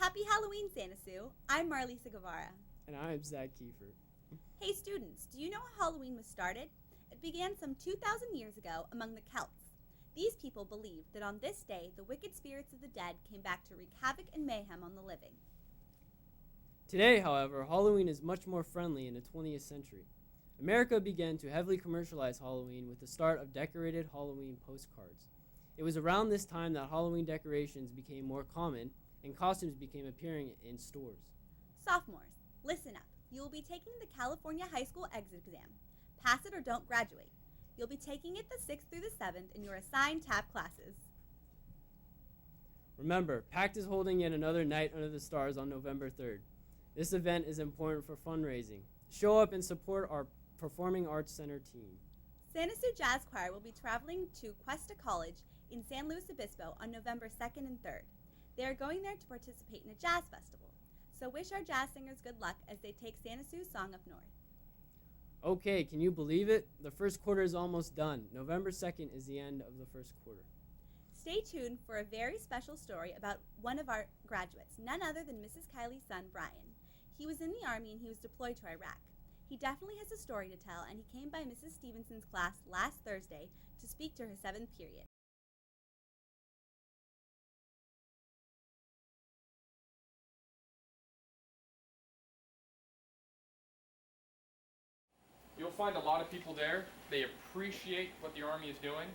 Happy Halloween, Santa Sue. I'm Marlisa Guevara. And I'm Zach Kiefer. Hey students, do you know how Halloween was started? It began some 2,000 years ago among the Celts. These people believed that on this day, the wicked spirits of the dead came back to wreak havoc and mayhem on the living. Today, however, Halloween is much more friendly in the 20th century. America began to heavily commercialize Halloween with the start of decorated Halloween postcards. It was around this time that Halloween decorations became more common and costumes began appearing in stores. Sophomores, listen up. You will be taking the California High School exit exam. Pass it or don't graduate. You'll be taking it the 6th through the 7th in your assigned TAP classes. Remember, PACT is holding yet another Night Under the Stars on November 3rd. This event is important for fundraising. Show up and support our Performing Arts Center team. Santa Sue Jazz Choir will be traveling to Cuesta College in San Luis Obispo on November 2nd and 3rd. They are going there to participate in a jazz festival. So wish our jazz singers good luck as they take Santa Sue's song up north. Okay, can you believe it? The first quarter is almost done. November 2nd is the end of the first quarter. Stay tuned for a very special story about one of our graduates, none other than Mrs. Kylie's son, Brian. He was in the Army and he was deployed to Iraq. He definitely has a story to tell, and he came by Mrs. Stevenson's class last Thursday to speak to her 7th period. You'll find a lot of people there. They appreciate what the Army is doing.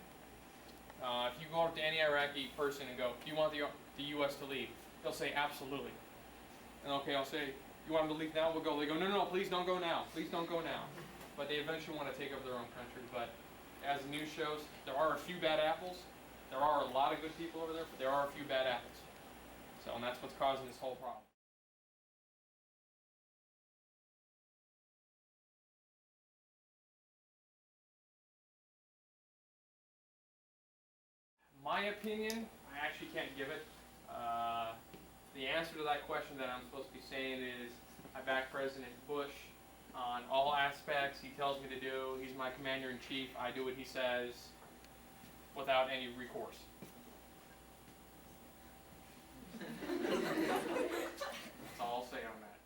If you go up to any Iraqi person and go, do you want the U.S. to leave? They'll say, absolutely. And okay, I'll say, you want them to leave now? We'll go. They go, no, no, no, please don't go now. Please don't go now. But they eventually want to take over their own country. But as the news shows, there are a few bad apples. There are a lot of good people over there, but there are a few bad apples. So, and that's what's causing this whole problem. My opinion, I actually can't give it. The answer to that question that I'm supposed to be saying is I back President Bush on all aspects. He tells me to do. He's my commander-in-chief. I do what he says without any recourse. That's all I'll say on that.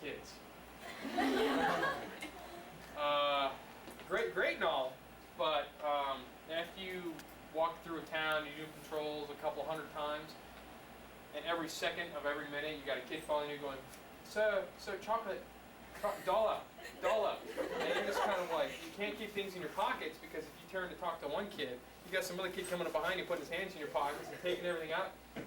The kids. Great and all, but after you walk through a town, you do patrols a couple hundred times, and every second of every minute you got a kid following you going, sir, chocolate, dollar, and you're just kind of like, you can't keep things in your pockets because if you turn to talk to one kid, you got some other kid coming up behind you, putting his hands in your pockets and taking everything out. You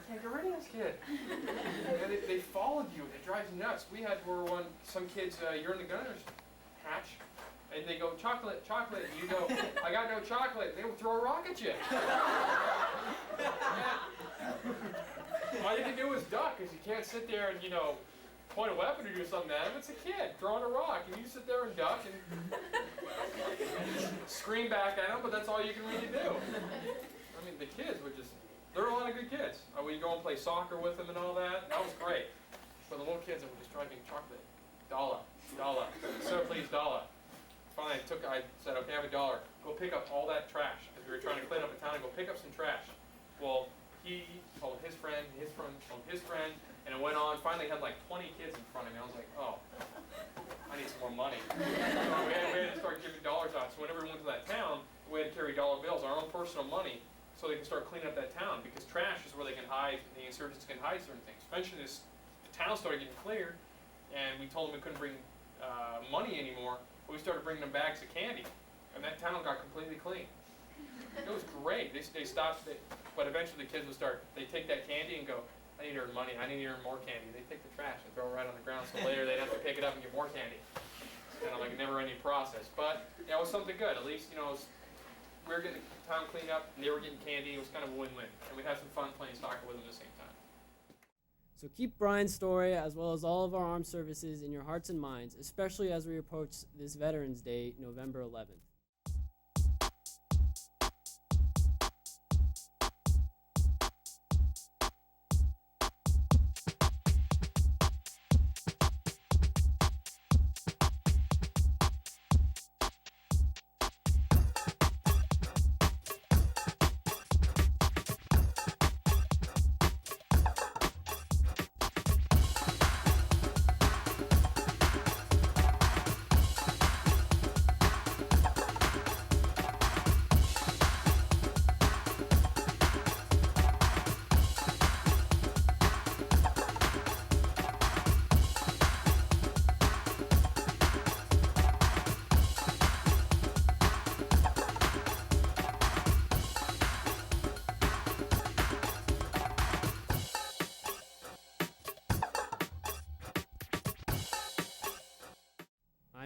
can't get rid of this kid. And they followed you. It drives you nuts. We had where some kids, you're in the gunner's hatch, and they go, chocolate, and you go, I got no chocolate. They will throw a rock at you. All you can do is duck, because you can't sit there and, point a weapon or do something at him. It's a kid throwing a rock, and you sit there and duck and scream back at him, but that's all you can really do. I mean, the kids were just, there were a lot of good kids. We go and play soccer with them and all that. That was great. But the little kids that were just driving chocolate. Dollar. Sir, please, dollar. Finally, I said, okay, I have $1. Go pick up all that trash. Because we were trying to clean up a town and go pick up some trash. Well, he told his friend told his friend, and it went on. Finally, had like 20 kids in front of me. I was like, oh, I need some more money. So we had to start giving dollars out. So whenever we went to that town, we had to carry dollar bills, our own personal money, so they can start cleaning up that town, because trash is where they can hide, the insurgents can hide certain things. Eventually the town started getting cleared, and we told them we couldn't bring money anymore, but we started bringing them bags of candy, and that town got completely clean. It was great. They stopped, but eventually the kids would start, they take that candy and go, I need to earn money, I need to earn more candy. They take the trash and throw it right on the ground, so later they'd have to pick it up and get more candy. It's kind of like a never-ending process, but it was something good. At least, we were getting the town cleaned up, and they were getting candy. It was kind of a win-win, and we'd have some fun playing soccer with them at the same time. So keep Brian's story, as well as all of our armed services, in your hearts and minds, especially as we approach this Veterans Day, November 11th.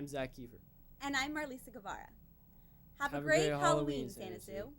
I'm Zach Kiefer. And I'm Marlisa Guevara. Have a Have a great great Halloween, Halloween, Santa Santa Sue. Sue.